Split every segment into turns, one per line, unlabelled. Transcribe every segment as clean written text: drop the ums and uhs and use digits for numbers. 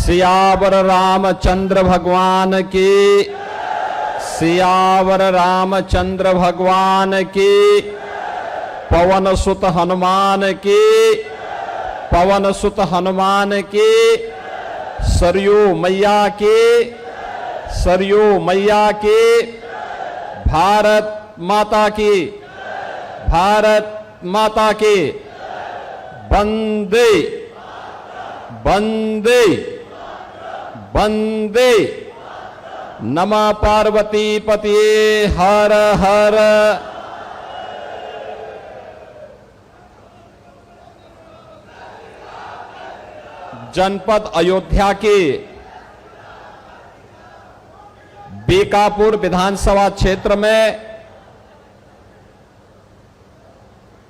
सियावर रामचंद्र भगवान की, सियावर रामचंद्र भगवान की, पवन सुत हनुमान की, पवन सुत हनुमान की, सरयू मैया की, सरयू मैया की, भारत माता की, भारत माता की, वंदे वंदे वंदे। नमः पार्वती पतिये हर हर। जनपद अयोध्या के बीकापुर विधानसभा क्षेत्र में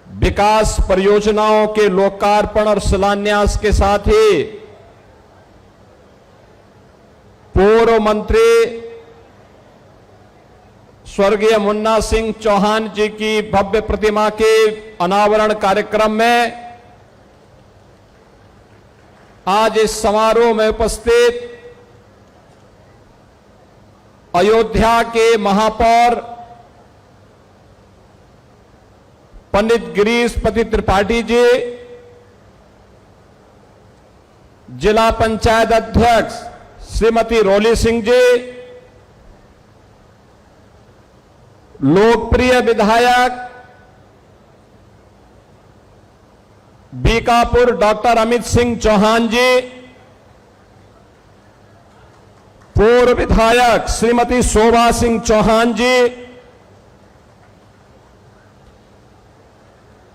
विकास परियोजनाओं के लोकार्पण और शिलान्यास के साथ ही पूर्व मंत्री स्वर्गीय मुन्ना सिंह चौहान जी की भव्य प्रतिमा के अनावरण कार्यक्रम में आज इस समारोह में उपस्थित अयोध्या के महापौर पंडित गिरीश पति त्रिपाठी जी, जिला पंचायत अध्यक्ष श्रीमती रोली सिंह जी, लोकप्रिय विधायक बीकापुर डॉक्टर अमित सिंह चौहान जी, पूर्व विधायक श्रीमती शोभा सिंह चौहान जी,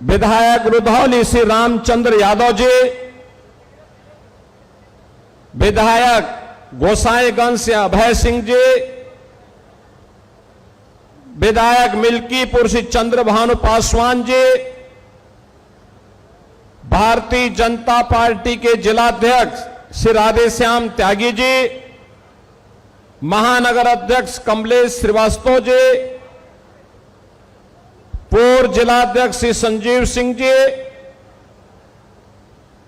विधायक रुधौली श्री रामचंद्र यादव जी, विधायक गोसाईगंज से अभय सिंह जी, विधायक मिल्कीपुर से चंद्रभानु पासवान जी, भारतीय जनता पार्टी के जिलाध्यक्ष श्री राधेश्याम त्यागी जी, महानगर अध्यक्ष कमलेश श्रीवास्तव जी, पूर्व जिलाध्यक्ष श्री संजीव सिंह जी,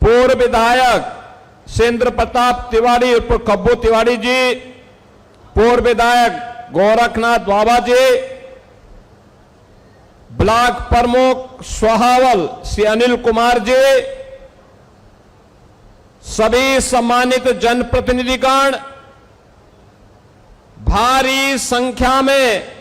पूर्व विधायक सेंद्र प्रताप तिवारी उर्फ कब्बू तिवारी जी, पूर्व विधायक गोरखनाथ बाबा जी, ब्लॉक प्रमुख सोहावल श्री अनिल कुमार जी, सभी सम्मानित जनप्रतिनिधिगण, भारी संख्या में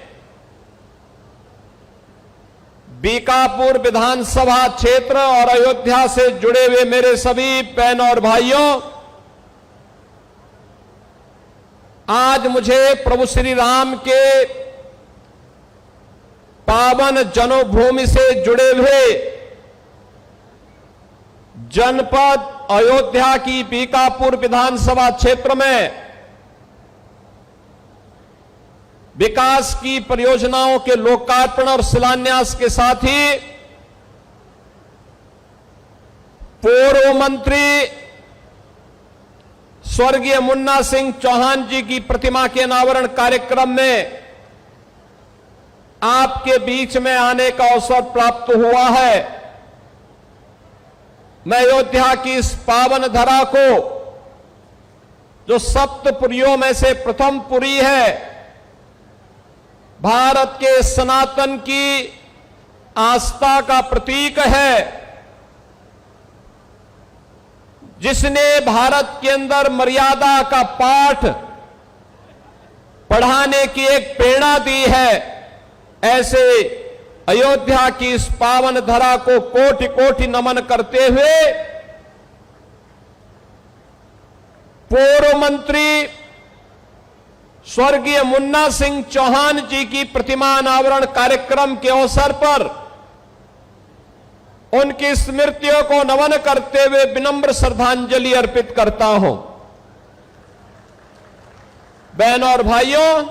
बीकापुर विधानसभा क्षेत्र और अयोध्या से जुड़े हुए मेरे सभी बहन और भाइयों, आज मुझे प्रभु श्री राम के पावन जन्मभूमि से जुड़े हुए जनपद अयोध्या की बीकापुर विधानसभा क्षेत्र में विकास की परियोजनाओं के लोकार्पण और शिलान्यास के साथ ही पूर्व मंत्री स्वर्गीय मुन्ना सिंह चौहान जी की प्रतिमा के अनावरण कार्यक्रम में आपके बीच में आने का अवसर प्राप्त हुआ है। मैं अयोध्या की इस पावन धरा को, जो सप्तपुरियों में से प्रथम पुरी है, भारत के सनातन की आस्था का प्रतीक है, जिसने भारत के अंदर मर्यादा का पाठ पढ़ाने की एक प्रेरणा दी है, ऐसे अयोध्या की इस पावन धरा को कोटि कोटि नमन करते हुए पूर्व मंत्री स्वर्गीय मुन्ना सिंह चौहान जी की प्रतिमा अनावरण कार्यक्रम के अवसर पर उनकी स्मृतियों को नमन करते हुए विनम्र श्रद्धांजलि अर्पित करता हूं। बहनों और भाइयों,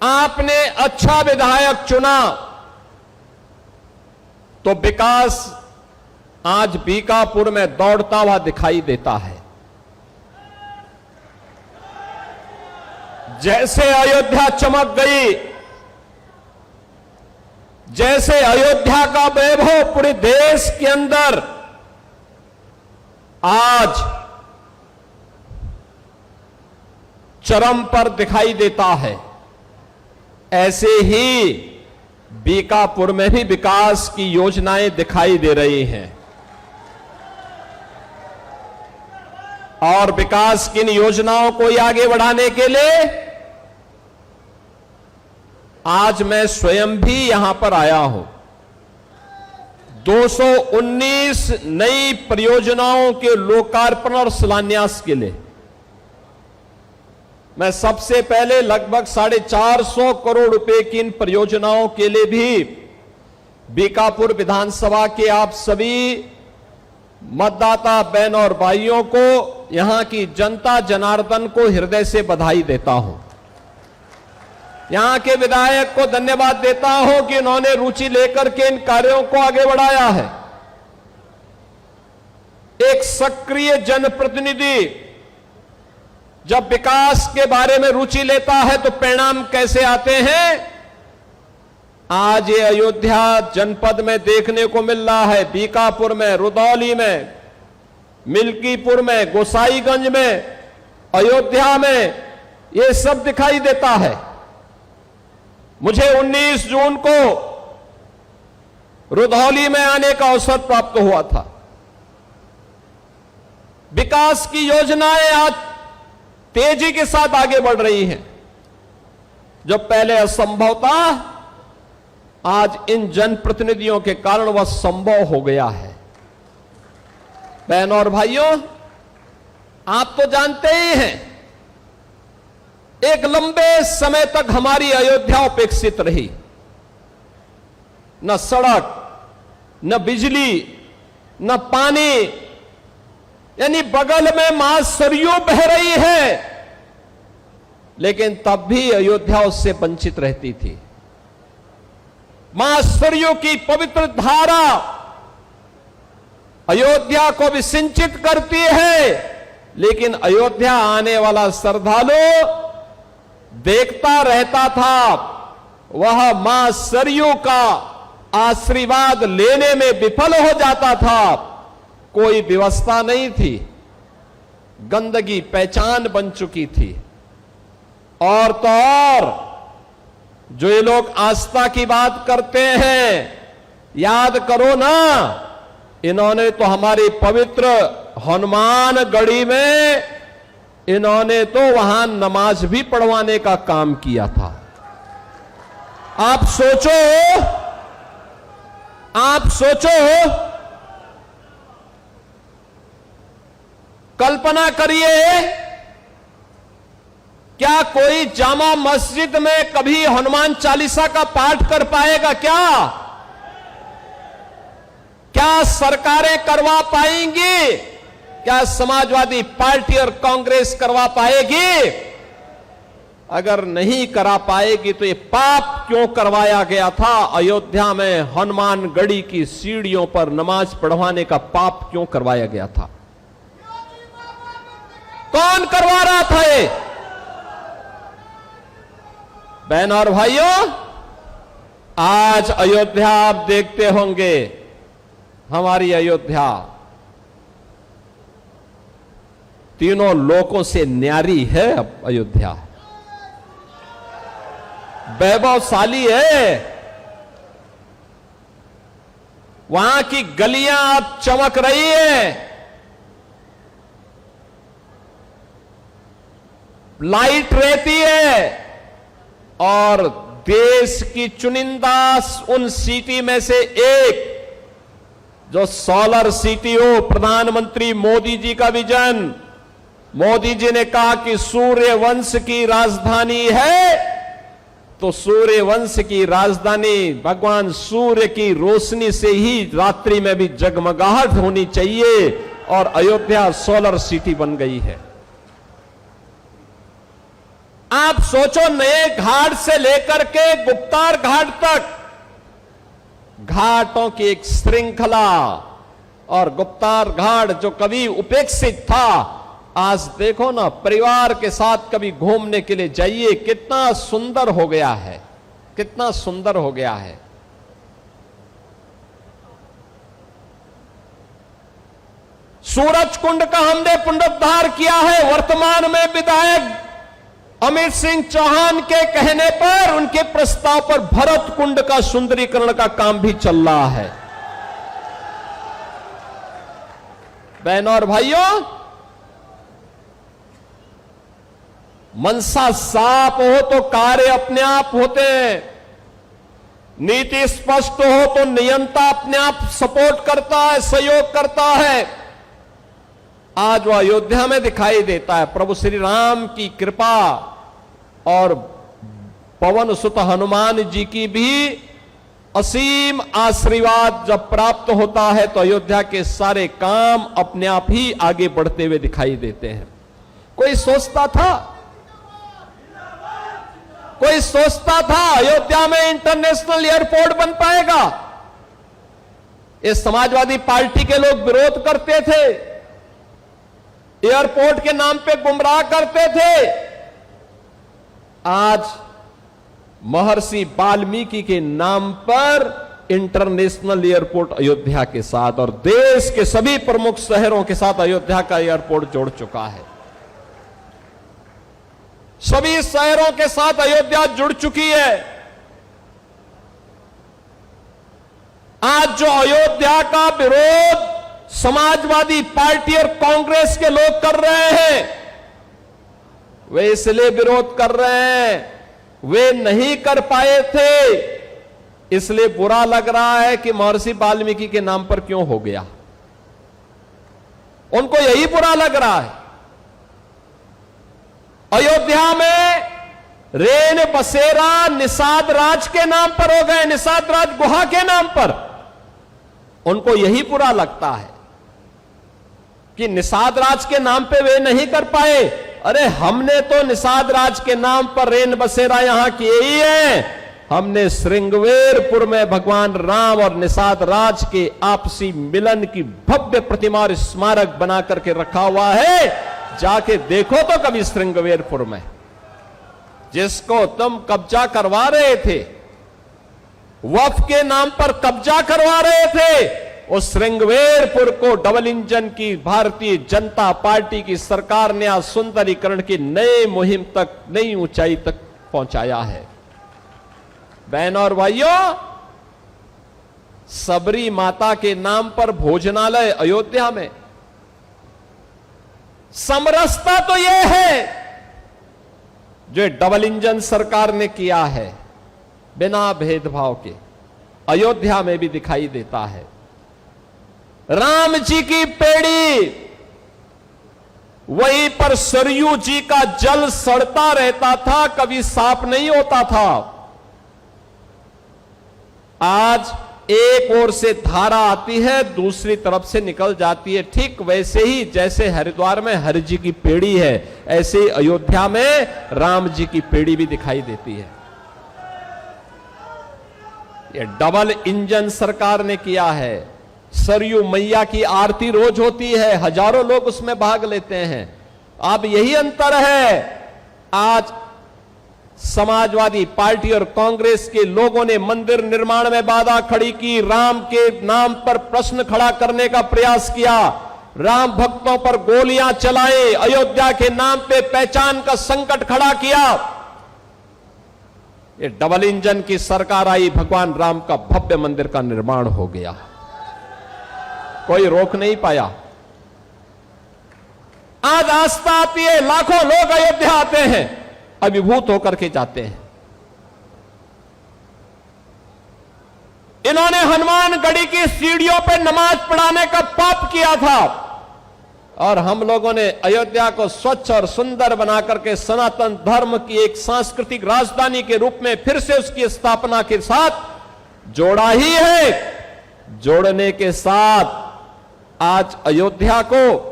आपने अच्छा विधायक चुना तो विकास आज बीकापुर में दौड़ता हुआ दिखाई देता है। जैसे अयोध्या चमक गई, जैसे अयोध्या का वैभव पूरे देश के अंदर आज चरम पर दिखाई देता है। ऐसे ही बीकापुर में भी विकास की योजनाएं दिखाई दे रही हैं और विकास की इन योजनाओं को आगे बढ़ाने के लिए आज मैं स्वयं भी यहां पर आया हूं। 219 नई परियोजनाओं के लोकार्पण और शिलान्यास के लिए मैं सबसे पहले लगभग 450 करोड़ रुपए की इन परियोजनाओं के लिए भी बीकापुर विधानसभा के आप सभी मतदाता बहन और भाइयों को, यहां की जनता जनार्दन को हृदय से बधाई देता हूं। यहां के विधायक को धन्यवाद देता हूं कि उन्होंने रुचि लेकर के इन कार्यों को आगे बढ़ाया है। एक सक्रिय जनप्रतिनिधि जब विकास के बारे में रुचि लेता है तो परिणाम कैसे आते हैं, आज ये अयोध्या जनपद में देखने को मिल रहा है। बीकापुर में, रुदौली में, मिल्कीपुर में, गोसाईगंज में, अयोध्या में ये सब दिखाई देता है। मुझे 19 जून को रुदौली में आने का अवसर प्राप्त हुआ था। विकास की योजनाएं आज तेजी के साथ आगे बढ़ रही हैं। जो पहले असंभव था, आज इन जनप्रतिनिधियों के कारण वह संभव हो गया है। बहनों और भाइयों, आप तो जानते ही हैं, एक लंबे समय तक हमारी अयोध्या उपेक्षित रही। न सड़क, न बिजली, न पानी, यानी बगल में मां सरयू बह रही है, लेकिन तब भी अयोध्या उससे वंचित रहती थी। मां सरयू की पवित्र धारा अयोध्या को भी सिंचित करती है, लेकिन अयोध्या आने वाला श्रद्धालु देखता रहता था, वह मां सरयू का आशीर्वाद लेने में विफल हो जाता था। कोई व्यवस्था नहीं थी, गंदगी पहचान बन चुकी थी। और तो और जो ये लोग आस्था की बात करते हैं, याद करो ना, इन्होंने तो हमारी पवित्र हनुमानगढ़ी में इन्होंने तो वहां नमाज भी पढ़वाने का काम किया था। आप सोचो, कल्पना करिए, क्या कोई जामा मस्जिद में कभी हनुमान चालीसा का पाठ कर पाएगा? क्या सरकारें करवा पाएंगी? क्या समाजवादी पार्टी और कांग्रेस करवा पाएगी? अगर नहीं करा पाएगी तो ये पाप क्यों करवाया गया था? अयोध्या में हनुमानगढ़ी की सीढ़ियों पर नमाज पढ़वाने का पाप क्यों करवाया गया था? कौन करवा रहा था ये? बहन और भाइयों, आज अयोध्या आप देखते होंगे, हमारी अयोध्या तीनों लोकों से न्यारी है। अब अयोध्या वैभवशाली है। वहां की गलियां अब चमक रही है, लाइट रहती है, और देश की चुनिंदा उन सिटी में से एक जो सोलर सिटी हो, प्रधानमंत्री मोदी जी का विजन। मोदी जी ने कहा कि सूर्य वंश की राजधानी है, तो सूर्य वंश की राजधानी भगवान सूर्य की रोशनी से ही रात्रि में भी जगमगाहट होनी चाहिए, और अयोध्या सोलर सिटी बन गई है। आप सोचो, नए घाट से लेकर के गुप्तार घाट तक घाटों की एक श्रृंखला, और गुप्तार घाट जो कभी उपेक्षित था, आज देखो ना, परिवार के साथ कभी घूमने के लिए जाइए, कितना सुंदर हो गया है, कितना सुंदर हो गया है। सूरज कुंड का हमने पुनरुद्धार किया है। वर्तमान में विधायक अमित सिंह चौहान के कहने पर, उनके प्रस्ताव पर भरत कुंड का सुंदरीकरण का काम भी चल रहा है। बहनों और भाइयों, मनसा साफ हो तो कार्य अपने आप होते हैं। नीति स्पष्ट हो तो नियंता अपने आप सपोर्ट करता है, सहयोग करता है। आज वह अयोध्या में दिखाई देता है। प्रभु श्री राम की कृपा और पवन सुत हनुमान जी की भी असीम आशीर्वाद जब प्राप्त होता है तो अयोध्या के सारे काम अपने आप ही आगे बढ़ते हुए दिखाई देते हैं। कोई सोचता था अयोध्या में इंटरनेशनल एयरपोर्ट बन पाएगा? इस समाजवादी पार्टी के लोग विरोध करते थे, एयरपोर्ट के नाम पे गुमराह करते थे। आज महर्षि वाल्मीकि के नाम पर इंटरनेशनल एयरपोर्ट अयोध्या के साथ और देश के सभी प्रमुख शहरों के साथ अयोध्या का एयरपोर्ट जोड़ चुका है। सभी शहरों के साथ अयोध्या जुड़ चुकी है। आज जो अयोध्या का विरोध समाजवादी पार्टी और कांग्रेस के लोग कर रहे हैं, वे इसलिए विरोध कर रहे हैं, वे नहीं कर पाए थे, इसलिए बुरा लग रहा है कि महर्षि वाल्मीकि के नाम पर क्यों हो गया। उनको यही बुरा लग रहा है। अयोध्या में रेन बसेरा निषाद राज के नाम पर हो गए, निषाद राज गुहा के नाम पर। उनको यही बुरा लगता है कि निषाद राज के नाम पे वे नहीं कर पाए। अरे हमने तो निषाद राज के नाम पर रेन बसेरा यहां किए ही है। हमने श्रृंगवेरपुर में भगवान राम और निषाद राज के आपसी मिलन की भव्य प्रतिमा और स्मारक बना करके रखा हुआ है। जाके देखो तो कभी श्रृंगवेरपुर में, जिसको तुम कब्जा करवा रहे थे, वक्फ के नाम पर कब्जा करवा रहे थे, उस श्रृंगवेरपुर को डबल इंजन की भारतीय जनता पार्टी की सरकार ने आज सुंदरीकरण की नई मुहिम तक, नई ऊंचाई तक पहुंचाया है। बहनों और भाइयों, सबरी माता के नाम पर भोजनालय अयोध्या में। समरसता तो यह है जो डबल इंजन सरकार ने किया है, बिना भेदभाव के अयोध्या में भी दिखाई देता है। राम जी की पेड़ी, वहीं पर सरयू जी का जल सड़ता रहता था, कभी साफ नहीं होता था। आज एक ओर से धारा आती है, दूसरी तरफ से निकल जाती है। ठीक वैसे ही जैसे हरिद्वार में हरि जी की पेड़ी है, ऐसे ही अयोध्या में राम जी की पेड़ी भी दिखाई देती है। ये डबल इंजन सरकार ने किया है। सरयू मैया की आरती रोज होती है, हजारों लोग उसमें भाग लेते हैं। अब यही अंतर है, आज समाजवादी पार्टी और कांग्रेस के लोगों ने मंदिर निर्माण में बाधा खड़ी की, राम के नाम पर प्रश्न खड़ा करने का प्रयास किया, राम भक्तों पर गोलियां चलाई, अयोध्या के नाम पे पहचान का संकट खड़ा किया। ये डबल इंजन की सरकार आई, भगवान राम का भव्य मंदिर का निर्माण हो गया, कोई रोक नहीं पाया। आज आस्था आती है, लाखों लोग अयोध्या आते हैं, अभिभूत होकर के जाते हैं। इन्होंने हनुमानगढ़ी की सीढ़ियों पर नमाज पढ़ाने का पाप किया था और हम लोगों ने अयोध्या को स्वच्छ और सुंदर बना करके सनातन धर्म की एक सांस्कृतिक राजधानी के रूप में फिर से उसकी स्थापना के साथ जोड़ा ही है। जोड़ने के साथ आज अयोध्या को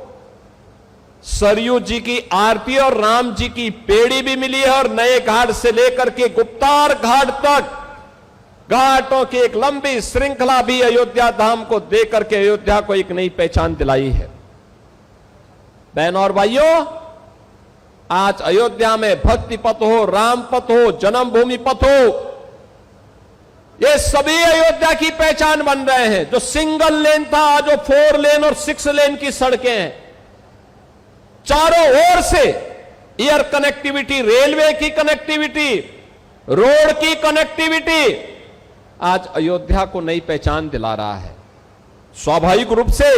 सरयू जी की आरती और राम जी की पेड़ी भी मिली है और नए घाट से लेकर के गुप्तार घाट तक घाटों की एक लंबी श्रृंखला भी अयोध्या धाम को देकर के अयोध्या को एक नई पहचान दिलाई है। बहनों और भाइयों, आज अयोध्या में भक्ति पथ हो, राम पथ हो, जन्मभूमि पथ हो, ये सभी अयोध्या की पहचान बन रहे हैं। जो सिंगल लेन था आज वो 4 लेन और 6 लेन की सड़कें हैं। चारों ओर से एयर कनेक्टिविटी, रेलवे की कनेक्टिविटी, रोड की कनेक्टिविटी आज अयोध्या को नई पहचान दिला रहा है। स्वाभाविक रूप से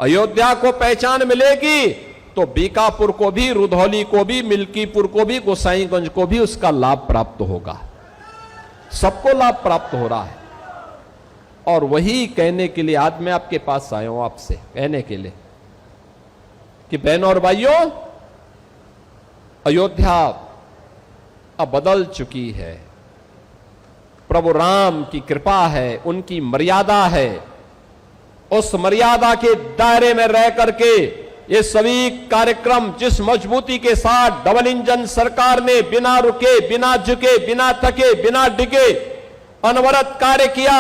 अयोध्या को पहचान मिलेगी तो बीकापुर को भी, रुधौली को भी, मिल्कीपुर को भी, गोसाईगंज को भी उसका लाभ प्राप्त होगा। सबको लाभ प्राप्त हो रहा है। और वही कहने के लिए आज मैं आपके पास आया हूं, आपसे कहने के लिए कि बहनों और भाइयों, अयोध्या अब बदल चुकी है। प्रभु राम की कृपा है, उनकी मर्यादा है। उस मर्यादा के दायरे में रह करके ये सभी कार्यक्रम जिस मजबूती के साथ डबल इंजन सरकार ने बिना रुके, बिना झुके, बिना थके, बिना डिगे अनवरत कार्य किया,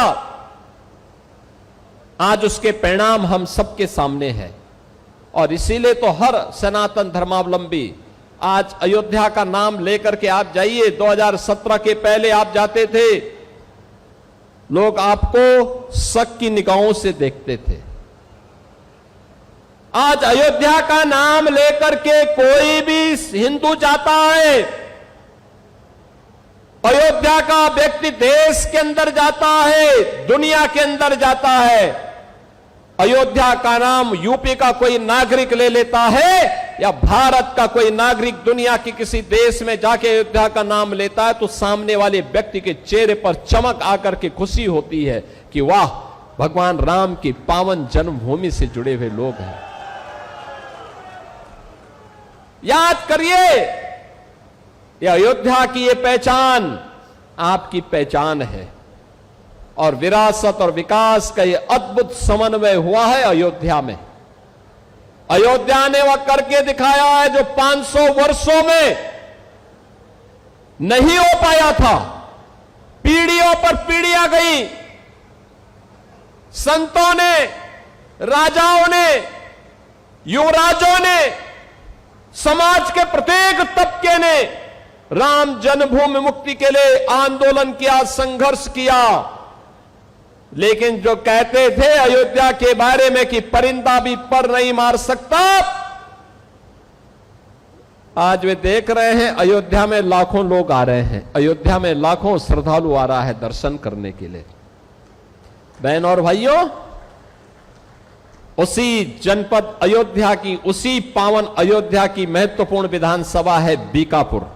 आज उसके परिणाम हम सबके सामने हैं। और इसीलिए तो हर सनातन धर्मावलंबी आज अयोध्या का नाम लेकर के आप जाइए। 2017 के पहले आप जाते थे, लोग आपको शक की निगाहों से देखते थे। आज अयोध्या का नाम लेकर के कोई भी हिंदू जाता है, अयोध्या का व्यक्ति देश के अंदर जाता है, दुनिया के अंदर जाता है। अयोध्या का नाम यूपी का कोई नागरिक ले लेता है या भारत का कोई नागरिक दुनिया के किसी देश में जाके अयोध्या का नाम लेता है तो सामने वाले व्यक्ति के चेहरे पर चमक आकर के खुशी होती है कि वाह, भगवान राम की पावन जन्मभूमि से जुड़े हुए लोग हैं। याद करिए, ये अयोध्या की ये पहचान आपकी पहचान है और विरासत और विकास का ये अद्भुत समन्वय हुआ है अयोध्या में। अयोध्या ने वह करके दिखाया है जो 500 वर्षों में नहीं हो पाया था। पीढ़ियों पर पीढ़ियां गई, संतों ने, राजाओं ने, युवराजों ने, समाज के प्रत्येक तबके ने राम जन्मभूमि मुक्ति के लिए आंदोलन किया, संघर्ष किया। लेकिन जो कहते थे अयोध्या के बारे में कि परिंदा भी पर नहीं मार सकता, आज वे देख रहे हैं अयोध्या में लाखों लोग आ रहे हैं, अयोध्या में लाखों श्रद्धालु आ रहा है दर्शन करने के लिए। बहन और भाइयों, उसी जनपद अयोध्या की, उसी पावन अयोध्या की महत्वपूर्ण विधानसभा है बीकापुर,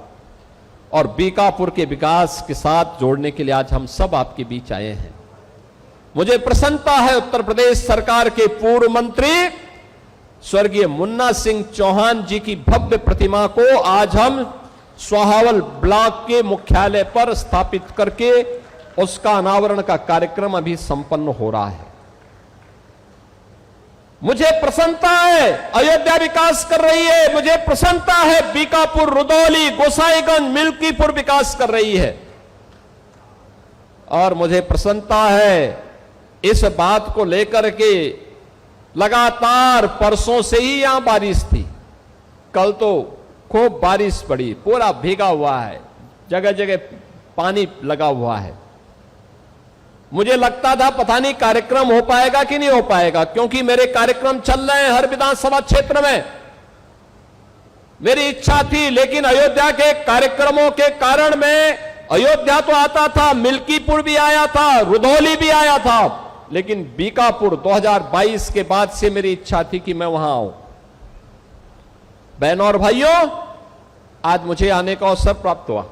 और बीकापुर के विकास के साथ जोड़ने के लिए आज हम सब आपके बीच आए हैं। मुझे प्रसन्नता है उत्तर प्रदेश सरकार के पूर्व मंत्री स्वर्गीय मुन्ना सिंह चौहान जी की भव्य प्रतिमा को आज हम स्वाहावल ब्लॉक के मुख्यालय पर स्थापित करके उसका अनावरण का कार्यक्रम अभी संपन्न हो रहा है। मुझे प्रसन्नता है अयोध्या विकास कर रही है, मुझे प्रसन्नता है बीकापुर, रुधौली, गोसाईगंज, मिल्कीपुर विकास कर रही है। और मुझे प्रसन्नता है इस बात को लेकर के लगातार परसों से ही यहां बारिश थी, कल तो खूब बारिश पड़ी, पूरा भीगा हुआ है, जगह जगह पानी लगा हुआ है। मुझे लगता था पता नहीं कार्यक्रम हो पाएगा कि नहीं हो पाएगा, क्योंकि मेरे कार्यक्रम चल रहे हैं हर विधानसभा क्षेत्र में, मेरी इच्छा थी। लेकिन अयोध्या के कार्यक्रमों के कारण मैं अयोध्या तो आता था, मिल्कीपुर भी आया था, रुधौली भी आया था, लेकिन बीकापुर 2022 के बाद से मेरी इच्छा थी कि मैं वहां आऊं। बहनों और भाइयों, आज मुझे आने का अवसर प्राप्त हुआ,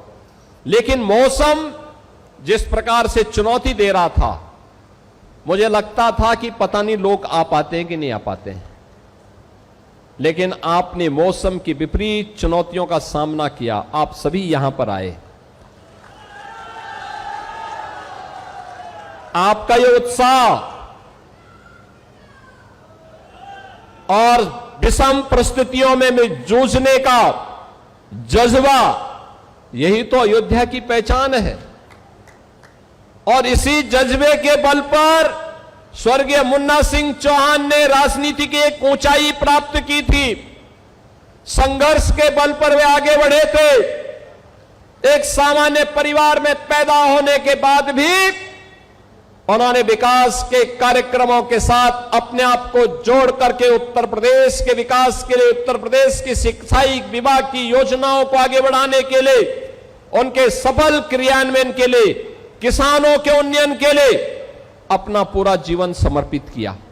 लेकिन मौसम जिस प्रकार से चुनौती दे रहा था, मुझे लगता था कि पता नहीं लोग आ पाते हैं कि नहीं आ पाते हैं। लेकिन आपने मौसम की विपरीत चुनौतियों का सामना किया, आप सभी यहां पर आए। आपका ये उत्साह और विषम परिस्थितियों में जूझने का जज्बा, यही तो अयोध्या की पहचान है। और इसी जज्बे के बल पर स्वर्गीय मुन्ना सिंह चौहान ने राजनीति की एक ऊंचाई प्राप्त की थी। संघर्ष के बल पर वे आगे बढ़े थे। एक सामान्य परिवार में पैदा होने के बाद भी उन्होंने विकास के कार्यक्रमों के साथ अपने आप को जोड़ करके उत्तर प्रदेश के विकास के लिए, उत्तर प्रदेश की शिक्षाई विभाग की योजनाओं को आगे बढ़ाने के लिए, उनके सफल क्रियान्वयन के लिए, किसानों के उन्नयन के लिए अपना पूरा जीवन समर्पित किया।